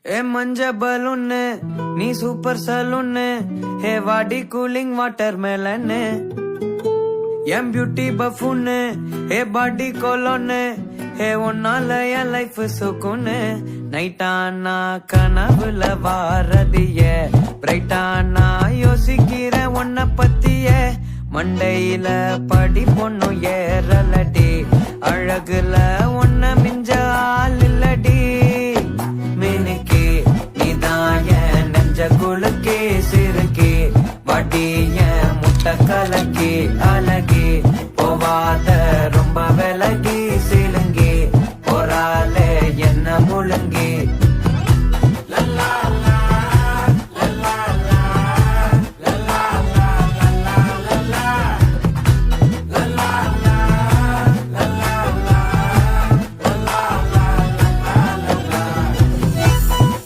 ஏ மஞ்ச பலூன்னு நீ சூப்பர் சலூன்னு ஹே வாடி கூலிங் வாட்டர் மேலன்னு என் பியூட்டி பஃபூன்னு ஹே பாடி கோலோன்னு ஹே ஒன்னால என் லைஃப் சுக்குன்னு நைட்டானா கனவுல வாரதிய பிரைட்டானா யோசிக்கிற உன்ன பத்திய மண்டையில படி பொண்ணும் ஏறலடி அழகுல